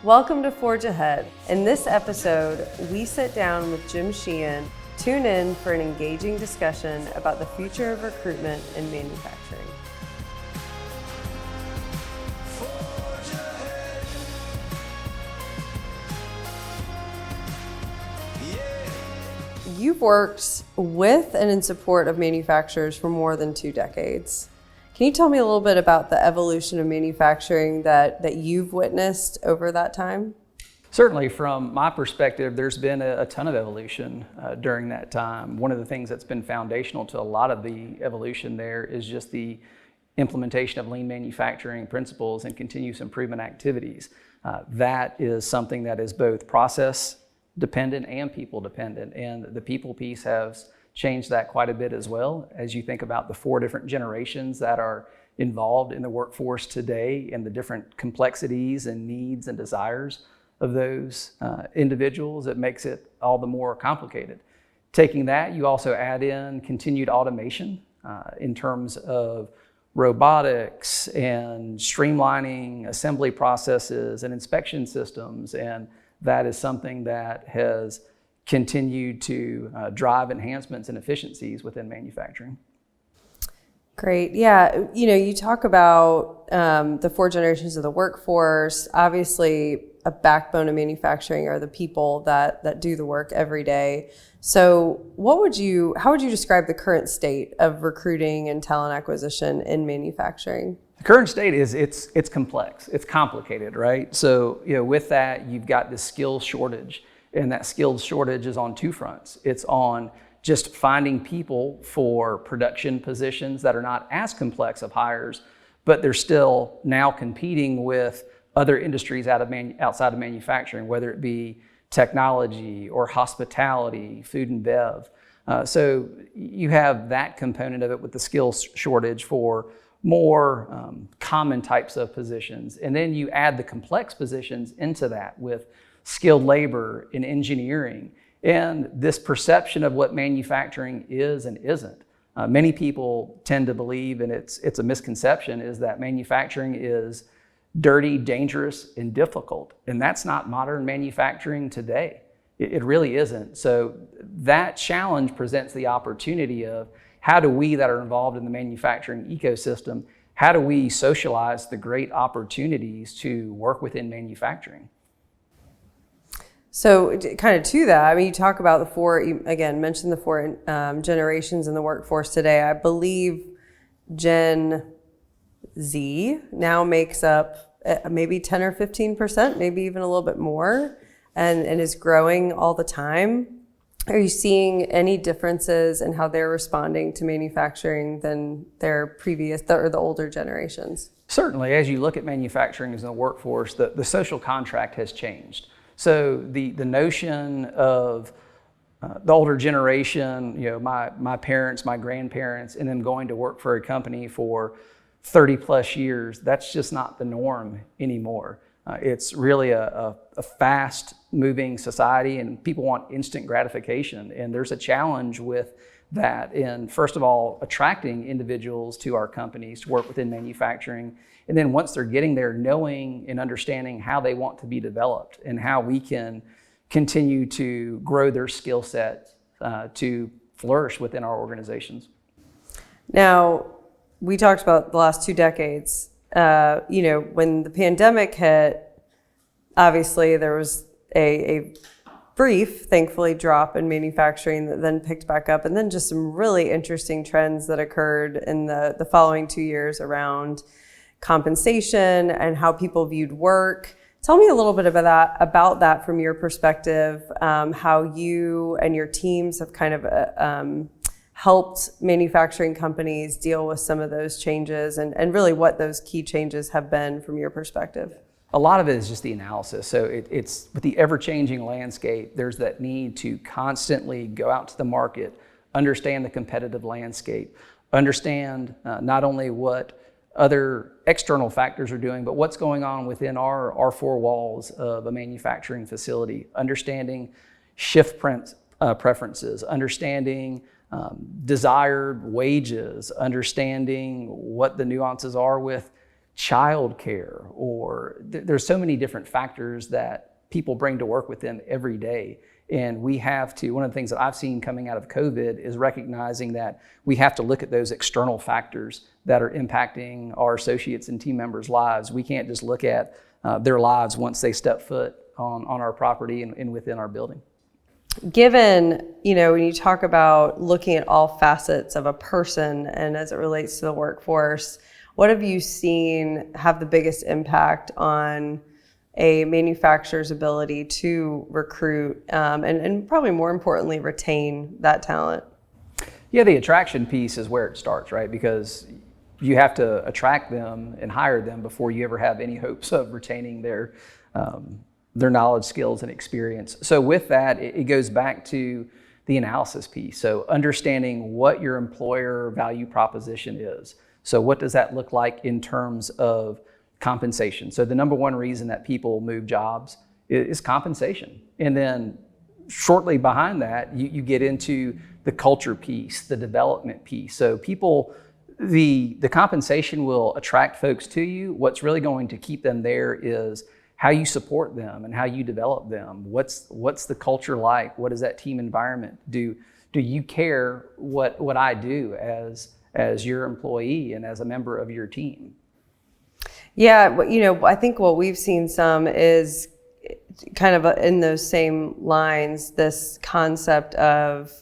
Welcome to Forge Ahead. In this episode, we sit down with Jim Sheehan. Tune in for an engaging discussion about the future of recruitment in manufacturing. You've worked with and in support of manufacturers for more than 2 decades. Can you tell me a little bit about the evolution of manufacturing that you've witnessed over that time? Certainly, from my perspective, there's been a ton of evolution during that time. One of the things that's been foundational to a lot of the evolution there is just the implementation of lean manufacturing principles and continuous improvement activities. That is something that is both process dependent and people dependent, and the people piece has changed that quite a bit as well. As you think about the 4 different generations that are involved in the workforce today and the different complexities and needs and desires of those individuals, it makes it all the more complicated. Taking that, you also add in continued automation in terms of robotics and streamlining assembly processes and inspection systems, and that is something that has continued to drive enhancements and efficiencies within manufacturing. Great. Yeah. You talk about the 4 generations of the workforce. Obviously, a backbone of manufacturing are the people that do the work every day. So how would you describe the current state of recruiting and talent acquisition in manufacturing? The current state is it's complex, it's complicated, right? So with that, you've got this skills shortage. And that skills shortage is on 2 fronts. It's on just finding people for production positions that are not as complex of hires, but they're still now competing with other industries outside of manufacturing, whether it be technology or hospitality, food and bev. So you have that component of it with the skills shortage for more common types of positions. And then you add the complex positions into that with skilled labor in engineering, and this perception of what manufacturing is and isn't. Many people tend to believe, and it's a misconception, is that manufacturing is dirty, dangerous, and difficult. And that's not modern manufacturing today. It really isn't. So that challenge presents the opportunity of how do we that are involved in the manufacturing ecosystem, how do we socialize the great opportunities to work within manufacturing? So kind of to that, I mean, you talk about the 4, you again mentioned the 4 generations in the workforce today. I believe Gen Z now makes up maybe 10 or 15%, maybe even a little bit more, and is growing all the time. Are you seeing any differences in how they're responding to manufacturing than their previous or the older generations? Certainly, as you look at manufacturing as a workforce, the social contract has changed. So the notion of the older generation, my parents, my grandparents, and them going to work for a company for 30 plus years, that's just not the norm anymore. It's really a fast moving society, and people want instant gratification. And there's a challenge with that in, first of all, attracting individuals to our companies to work within manufacturing. And then once they're getting there, knowing and understanding how they want to be developed and how we can continue to grow their skill set to flourish within our organizations. Now, we talked about the last 2 decades. When the pandemic hit, obviously there was a brief, thankfully, drop in manufacturing that then picked back up, and then just some really interesting trends that occurred in the following 2 years around compensation and how people viewed work. Tell me a little bit about that from your perspective, how you and your teams have kind of helped manufacturing companies deal with some of those changes, and really what those key changes have been from your perspective. A lot of it is just the analysis. So it's with the ever-changing landscape, there's that need to constantly go out to the market, understand the competitive landscape, understand not only what other external factors are doing, but what's going on within our 4 walls of a manufacturing facility, understanding shift preferences, understanding desired wages, understanding what the nuances are with childcare, or there's so many different factors that people bring to work with them every day. And we have to, one of the things that I've seen coming out of COVID is recognizing that we have to look at those external factors that are impacting our associates and team members' lives. We can't just look at their lives once they step foot on our property and within our building. Given, when you talk about looking at all facets of a person and as it relates to the workforce, what have you seen have the biggest impact on a manufacturer's ability to recruit and probably more importantly, retain that talent? Yeah, the attraction piece is where it starts, right? Because you have to attract them and hire them before you ever have any hopes of retaining their knowledge, skills, and experience. So with that, it goes back to the analysis piece. So understanding what your employer value proposition is. So what does that look like in terms of compensation? So the number one reason that people move jobs is compensation. And then shortly behind that, you get into the culture piece, the development piece. So people, the compensation will attract folks to you. What's really going to keep them there is how you support them and how you develop them. What's the culture like? What does that team environment do? Do you care what I do as your employee and as a member of your team? Yeah, I think what we've seen some is kind of in those same lines, this concept of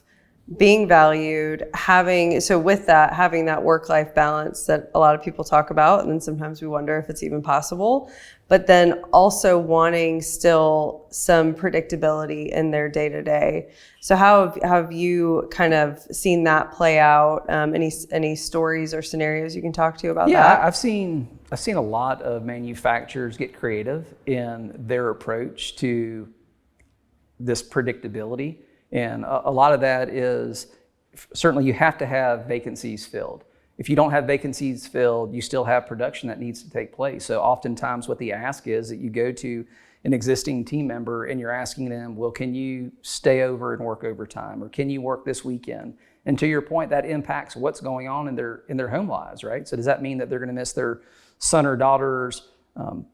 being valued, having that work-life balance that a lot of people talk about, and then sometimes we wonder if it's even possible, but then also wanting still some predictability in their day-to-day. So how have you kind of seen that play out? Any stories or scenarios you can talk to about that? Yeah, I've seen a lot of manufacturers get creative in their approach to this predictability. And a lot of that is, certainly you have to have vacancies filled. If you don't have vacancies filled, you still have production that needs to take place. So oftentimes what the ask is that you go to an existing team member and you're asking them, well, can you stay over and work overtime? Or can you work this weekend? And to your point, that impacts what's going on in their home lives, right? So does that mean that they're going to miss their son or daughter's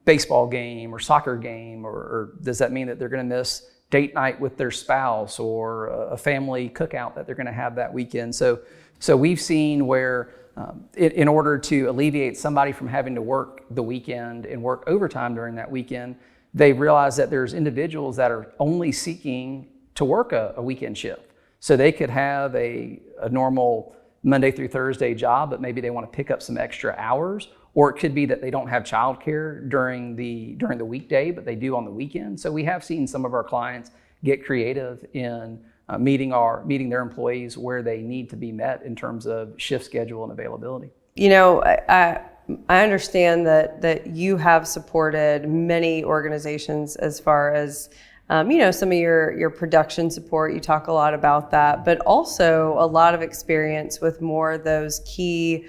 baseball game or soccer game? Or does that mean that they're going to miss date night with their spouse or a family cookout that they're going to have that weekend? So we've seen where in order to alleviate somebody from having to work the weekend and work overtime during that weekend, they realize that there's individuals that are only seeking to work a weekend shift. So they could have a normal Monday through Thursday job, but maybe they want to pick up some extra hours. Or it could be that they don't have childcare during the weekday, but they do on the weekend. So we have seen some of our clients get creative in meeting their employees where they need to be met in terms of shift schedule and availability. I understand that you have supported many organizations as far as some of your production support. You talk a lot about that, but also a lot of experience with more of those key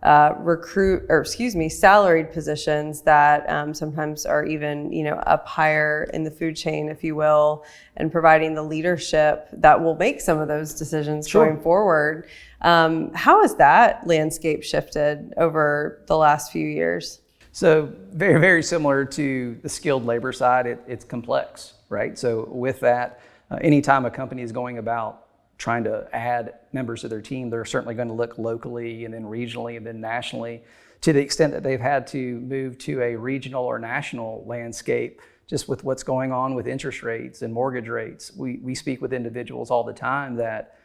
salaried positions that sometimes are even, up higher in the food chain, if you will, and providing the leadership that will make some of those decisions Sure. going forward. How has that landscape shifted over the last few years? So very, very similar to the skilled labor side, it's complex, right? So with that, anytime a company is going about trying to add members of their team, they're certainly going to look locally and then regionally and then nationally. To the extent that they've had to move to a regional or national landscape, just with what's going on with interest rates and mortgage rates, we speak with individuals all the time that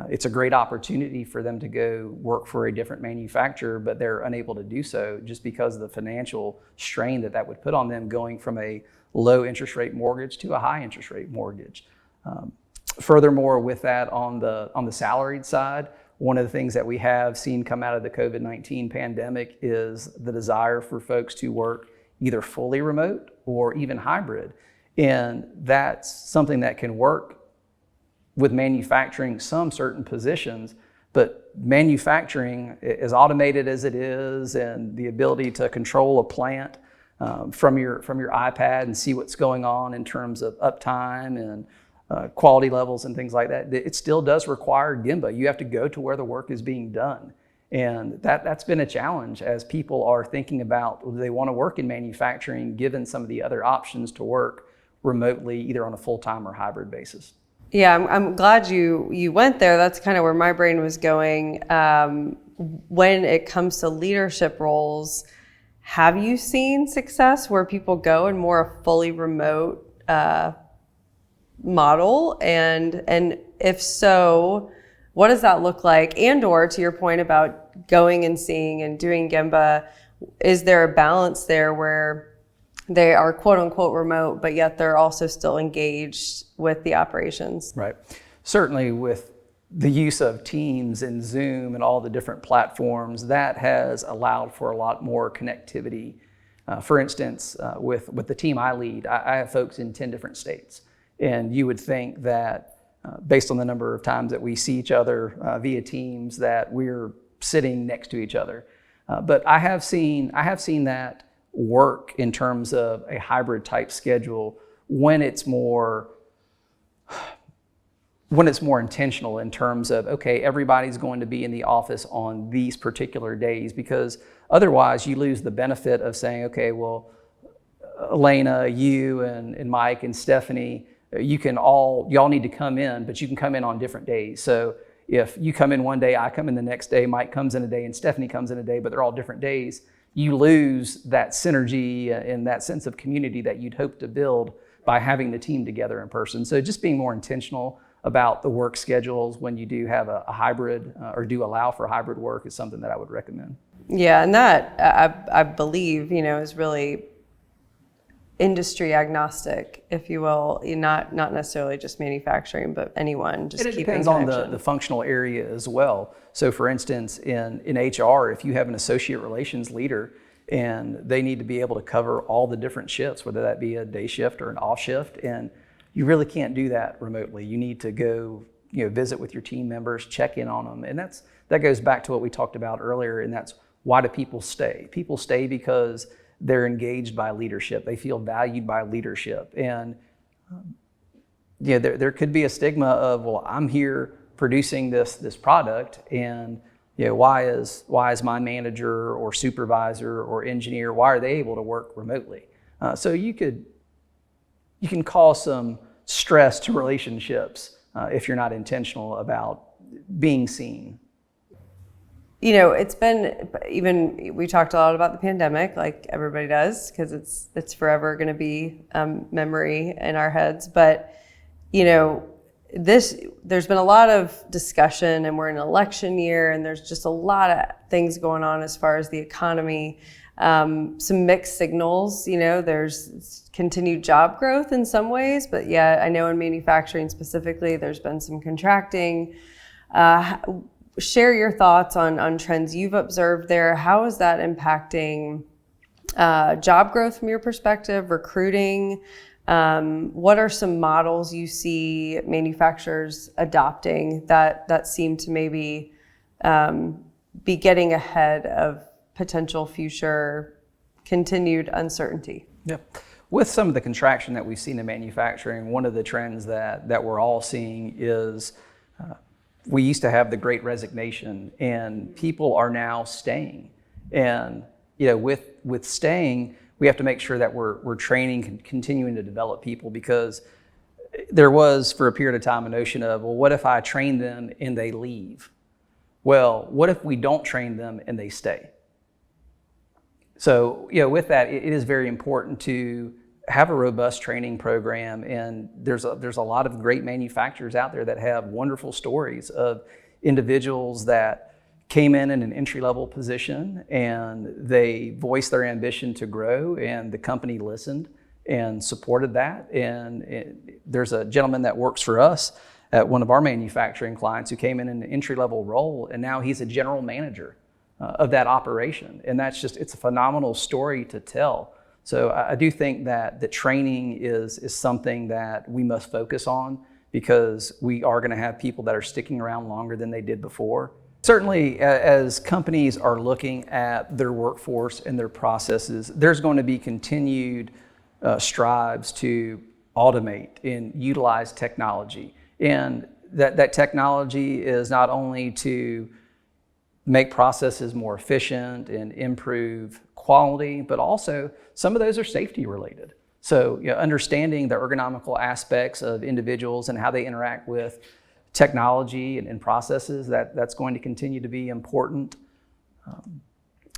it's a great opportunity for them to go work for a different manufacturer, but they're unable to do so just because of the financial strain that would put on them going from a low interest rate mortgage to a high interest rate mortgage. Furthermore, with that on the salaried side, one of the things that we have seen come out of the COVID-19 pandemic is the desire for folks to work either fully remote or even hybrid. And that's something that can work with manufacturing some certain positions, but manufacturing, as automated as it is, and the ability to control a plant from your iPad and see what's going on in terms of uptime and quality levels and things like that, it still does require Gemba. You have to go to where the work is being done. And that's been a challenge as people are thinking about, do they want to work in manufacturing given some of the other options to work remotely, either on a full-time or hybrid basis. Yeah, I'm glad you went there. That's kind of where my brain was going. When it comes to leadership roles, have you seen success where people go in more a fully remote model? And if so, what does that look like? And or to your point about going and seeing and doing Gemba, is there a balance there where they are quote unquote remote, but yet they're also still engaged with the operations? Right. Certainly with the use of Teams and Zoom and all the different platforms, that has allowed for a lot more connectivity. For instance, with the team I lead, I have folks in 10 different states. And you would think that based on the number of times that we see each other via Teams, that we're sitting next to each other. But I have seen that work in terms of a hybrid type schedule when it's more intentional in terms of, okay, everybody's going to be in the office on these particular days, because otherwise you lose the benefit of saying, okay, well, Elena, you and Mike and Stephanie, y'all need to come in, but you can come in on different days. So if you come in one day, I come in the next day, Mike comes in a day, and Stephanie comes in a day, but they're all different days, you lose that synergy and that sense of community that you'd hope to build by having the team together in person. So just being more intentional about the work schedules when you do have a hybrid or do allow for hybrid work is something that I would recommend. Yeah, and that I believe, is really industry agnostic, if you will, not necessarily just manufacturing, but anyone. Just and it keeping depends on the functional area as well. So for instance, in HR, if you have an associate relations leader and they need to be able to cover all the different shifts, whether that be a day shift or an off shift, and you really can't do that remotely. You need to go, visit with your team members, check in on them. And that goes back to what we talked about earlier, and that's why do people stay? People stay because they're engaged by leadership. They feel valued by leadership. And there could be a stigma of, well, I'm here producing this product, and why is my manager or supervisor or engineer, why are they able to work remotely? So you can cause some stress to relationships if you're not intentional about being seen. It's been, even we talked a lot about the pandemic, like everybody does, because it's forever going to be memory in our heads. But there's been a lot of discussion, and we're in an election year, and there's just a lot of things going on as far as the economy. Some mixed signals, there's continued job growth in some ways, but yeah, I know in manufacturing specifically, there's been some contracting. Share your thoughts on trends you've observed there. How is that impacting job growth from your perspective, recruiting? What are some models you see manufacturers adopting that seem to maybe be getting ahead of potential future continued uncertainty? Yep. With some of the contraction that we've seen in manufacturing, one of the trends that we're all seeing is we used to have the Great Resignation, and people are now staying. And with staying, we have to make sure that we're training and continuing to develop people, because there was for a period of time a notion of, well, what if I train them and they leave? Well, what if we don't train them and they stay? So with that, it is very important to have a robust training program, and there's a lot of great manufacturers out there that have wonderful stories of individuals that came in an entry-level position and they voiced their ambition to grow, and the company listened and supported that. And there's a gentleman that works for us at one of our manufacturing clients who came in an entry-level role, and now he's a general manager of that operation. And it's a phenomenal story to tell. So I do think that the training is something that we must focus on, because we are going to have people that are sticking around longer than they did before. Certainly, as companies are looking at their workforce and their processes, there's going to be continued strives to automate and utilize technology. And that technology is not only to make processes more efficient and improve quality, but also some of those are safety related. So understanding the ergonomical aspects of individuals and how they interact with technology and processes, that's going to continue to be important.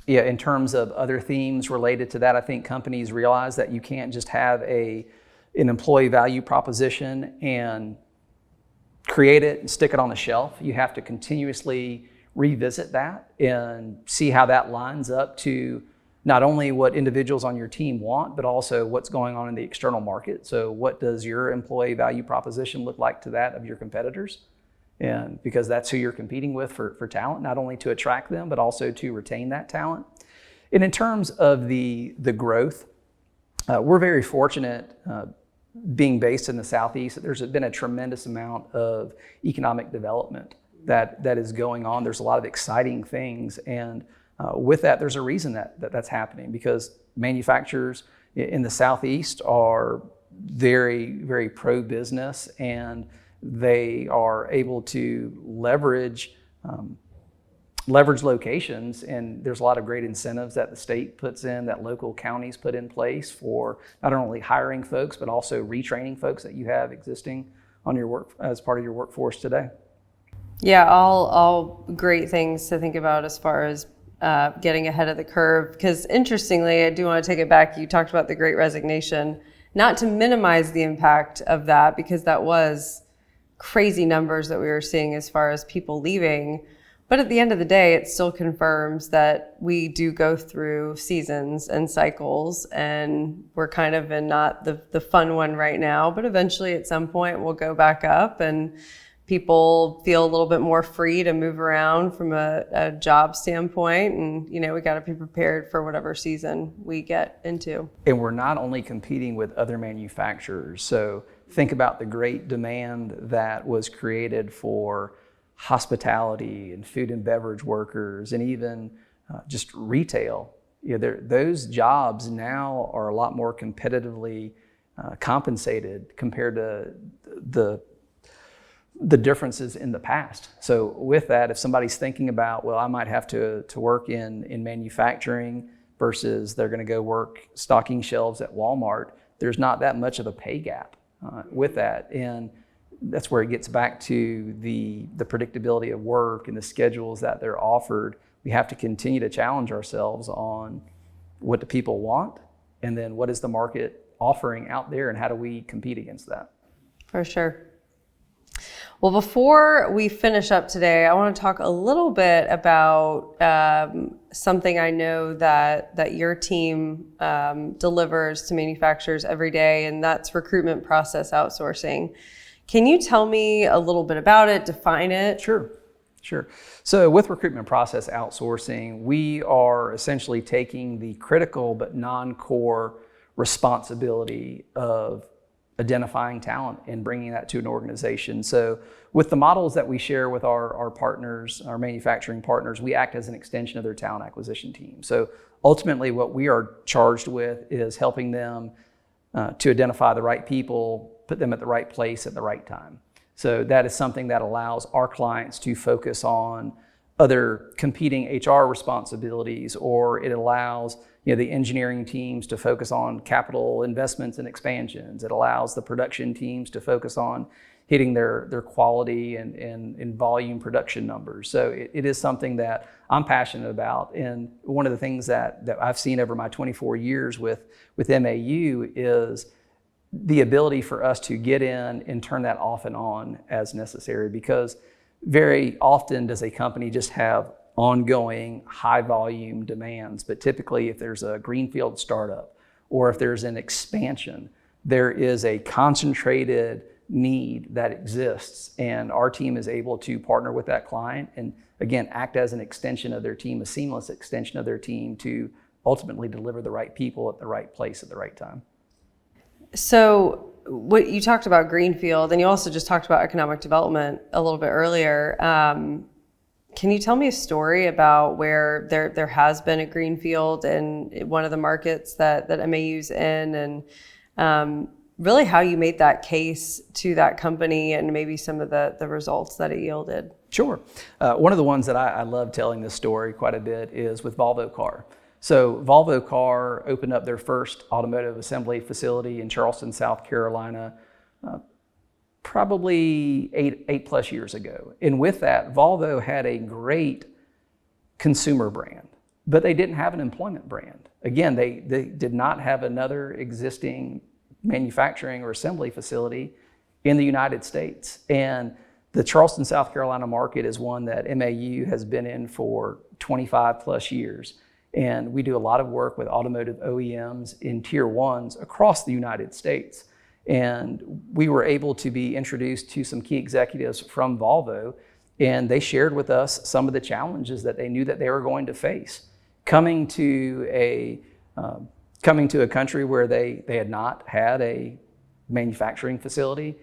In terms of other themes related to that, I think companies realize that you can't just have an employee value proposition and create it and stick it on the shelf. You have to continuously revisit that and see how that lines up to not only what individuals on your team want, but also what's going on in the external market. So what does your employee value proposition look like to that of your competitors? And because that's who you're competing with for talent, not only to attract them, but also to retain that talent. And in terms of the growth, we're very fortunate being based in the Southeast. There's been a tremendous amount of economic development that is going on. There's a lot of exciting things. And with that, there's a reason that's happening, because manufacturers in the Southeast are very, very pro-business, and they are able to leverage locations, and there's a lot of great incentives that the state puts in, that local counties put in place for not only hiring folks, but also retraining folks that you have existing on your work as part of your workforce today. Yeah, all great things to think about as far as getting ahead of the curve. Because interestingly, I do want to take it back. You talked about the Great Resignation, not to minimize the impact of that, because that was crazy numbers that we were seeing as far as people leaving. But at the end of the day, it still confirms that we do go through seasons and cycles, and we're kind of in not the fun one right now, but eventually at some point we'll go back up and people feel a little bit more free to move around from a job standpoint. And, we got to be prepared for whatever season we get into. And we're not only competing with other manufacturers. So think about the great demand that was created for hospitality and food and beverage workers, and even just retail. Those jobs now are a lot more competitively compensated compared to the differences in the past. So with that, if somebody's thinking about, well, I might have to work in manufacturing versus they're going to go work stocking shelves at Walmart, there's not that much of a pay gap with that. And that's where it gets back to the predictability of work and the schedules that they're offered. We have to continue to challenge ourselves on what do people want, and then what is the market offering out there, and how do we compete against that? For sure. Well, before we finish up today, I want to talk a little bit about something I know that your team delivers to manufacturers every day, and that's recruitment process outsourcing. Can you tell me a little bit about it, define it? Sure. So with recruitment process outsourcing, we are essentially taking the critical but non-core responsibility of identifying talent and bringing that to an organization. So with the models that we share with our partners, our manufacturing partners, we act as an extension of their talent acquisition team. So ultimately what we are charged with is helping them to identify the right people, put them at the right place at the right time. So that is something that allows our clients to focus on other competing HR responsibilities, or it allows the engineering teams to focus on capital investments and expansions. It allows the production teams to focus on hitting their quality and volume production numbers. So it is something that I'm passionate about. And one of the things that I've seen over my 24 years with MAU is the ability for us to get in and turn that off and on as necessary, because very often does a company just have ongoing high volume demands. But typically if there's a greenfield startup or if there's an expansion, there is a concentrated need that exists, and our team is able to partner with that client and again act as an extension of their team, a seamless extension of their team, to ultimately deliver the right people at the right place at the right time. So what you talked about greenfield, and you also just talked about economic development a little bit earlier. Can you tell me a story about where there has been a greenfield in one of the markets that MAU's in, and really how you made that case to that company and maybe some of the results that it yielded. Sure. One of the ones that I love telling this story quite a bit is with Volvo Car. So Volvo Car opened up their first automotive assembly facility in Charleston, South Carolina, probably eight plus years ago. And with that, Volvo had a great consumer brand, but they didn't have an employment brand. Again, they did not have another existing manufacturing or assembly facility in the United States. And the Charleston, South Carolina market is one that MAU has been in for 25 plus years. And we do a lot of work with automotive OEMs in tier ones across the United States. And we were able to be introduced to some key executives from Volvo, and they shared with us some of the challenges that they knew that they were going to face. Coming to a country where they had not had a manufacturing facility,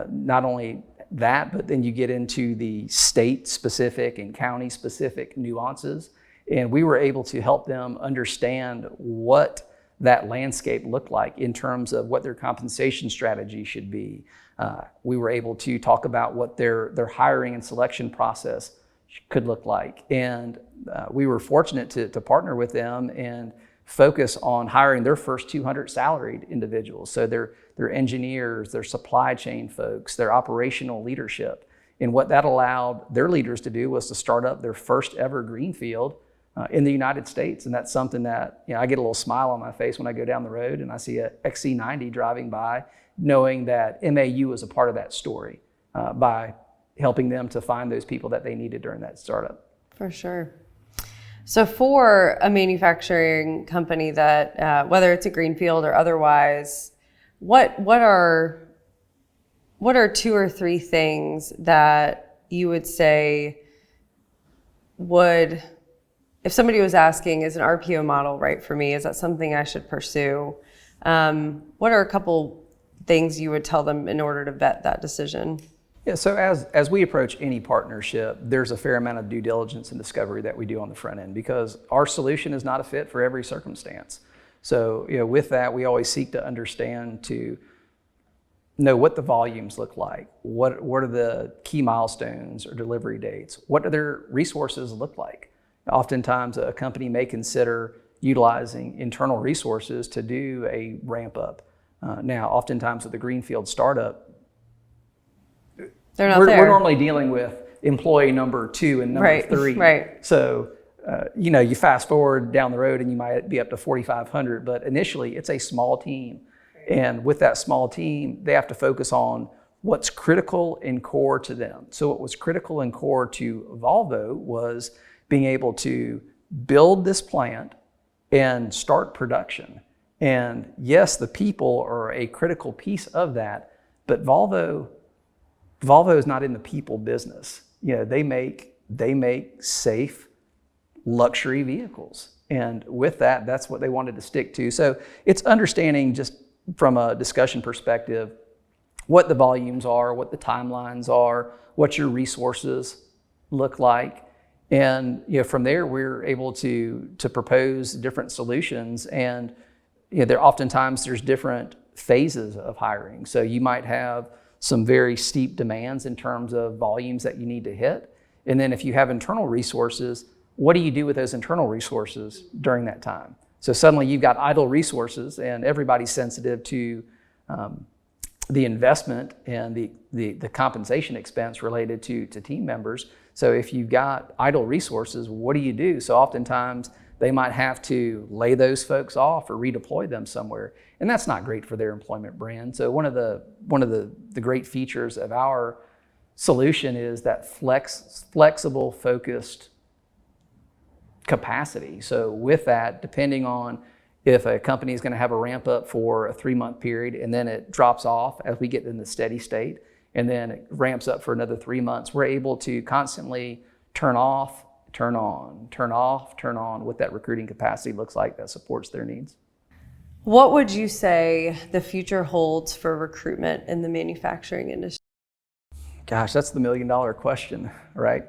not only that, but then you get into the state-specific and county-specific nuances. And we were able to help them understand what that landscape looked like in terms of what their compensation strategy should be. We were able to talk about what their hiring and selection process could look like. And we were fortunate to partner with them and focus on hiring their first 200 salaried individuals. So their engineers, their supply chain folks, their operational leadership. And what that allowed their leaders to do was to start up their first ever greenfield in the United States. And that's something that, I get a little smile on my face when I go down the road and I see a XC90 driving by, knowing that MAU was a part of that story by helping them to find those people that they needed during that startup. For sure. So for a manufacturing company that, whether it's a greenfield or otherwise, what are 2 or 3 things that you would say would, if somebody was asking, is an RPO model right for me? Is that something I should pursue? What are a couple things you would tell them in order to vet that decision? Yeah, so as we approach any partnership, there's a fair amount of due diligence and discovery that we do on the front end because our solution is not a fit for every circumstance. So with that, we always seek to understand, to know what the volumes look like, what are the key milestones or delivery dates, what do their resources look like. Oftentimes, a company may consider utilizing internal resources to do a ramp up. Now, oftentimes with a greenfield startup, we're normally dealing with employee number 2 and number 3. Right. So, you fast forward down the road and you might be up to 4,500, but initially it's a small team. And with that small team, they have to focus on what's critical and core to them. So what was critical and core to Volvo was being able to build this plant and start production. And yes, the people are a critical piece of that, but Volvo is not in the people business. They make safe luxury vehicles. And with that, that's what they wanted to stick to. So it's understanding, just from a discussion perspective, what the volumes are, what the timelines are, what your resources look like. And from there, we're able to propose different solutions. And there's different phases of hiring. So you might have some very steep demands in terms of volumes that you need to hit. And then if you have internal resources, what do you do with those internal resources during that time? So suddenly you've got idle resources and everybody's sensitive to the investment and the compensation expense related to team members. So if you've got idle resources, what do you do? So oftentimes they might have to lay those folks off or redeploy them somewhere. And that's not great for their employment brand. So one of the great features of our solution is that flexible, focused capacity. So with that, depending on if a company is going to have a ramp up for a 3-month period and then it drops off as we get in the steady state and then it ramps up for another 3 months, we're able to constantly turn off, turn on, turn off, turn on, what that recruiting capacity looks like that supports their needs. What would you say the future holds for recruitment in the manufacturing industry? Gosh, that's the $1 million question, right?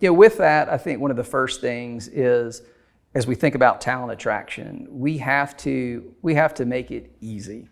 With that, I think one of the first things is, as we think about talent attraction, we have to make it easy.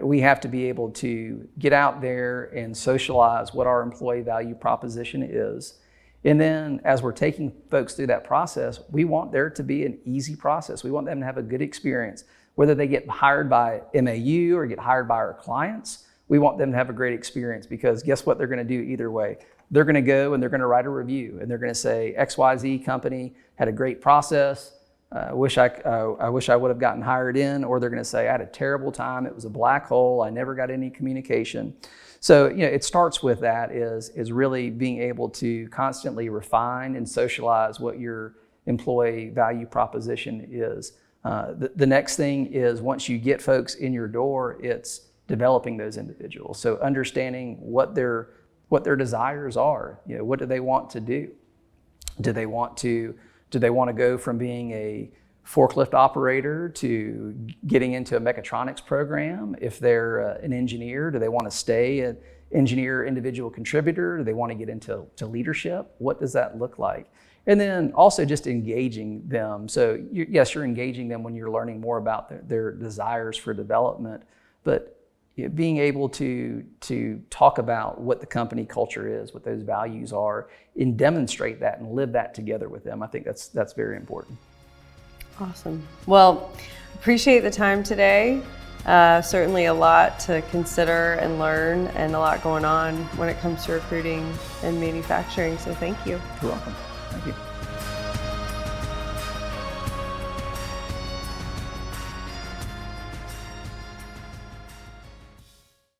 We have to be able to get out there and socialize what our employee value proposition is. And then as we're taking folks through that process, we want there to be an easy process. We want them to have a good experience. Whether they get hired by MAU or get hired by our clients, we want them to have a great experience, because guess what they're going to do either way? They're going to go and they're going to write a review, and they're going to say, XYZ company had a great process. I wish I would have gotten hired in. Or they're going to say, I had a terrible time. It was a black hole. I never got any communication. So, it starts with that is really being able to constantly refine and socialize what your employee value proposition is. The next thing is, once you get folks in your door, it's developing those individuals. So understanding what their desires are. What do they want to do? Do they want to go from being a forklift operator to getting into a mechatronics program? If they're an engineer, do they want to stay an engineer individual contributor? Do they want to get into leadership? What does that look like? And then also just engaging them. So you're engaging them when you're learning more about their desires for development, but being able to talk about what the company culture is, what those values are, and demonstrate that and live that together with them. I think that's very important. Awesome. Well, appreciate the time today. Certainly a lot to consider and learn, and a lot going on when it comes to recruiting and manufacturing. So thank you. You're welcome. Thank you.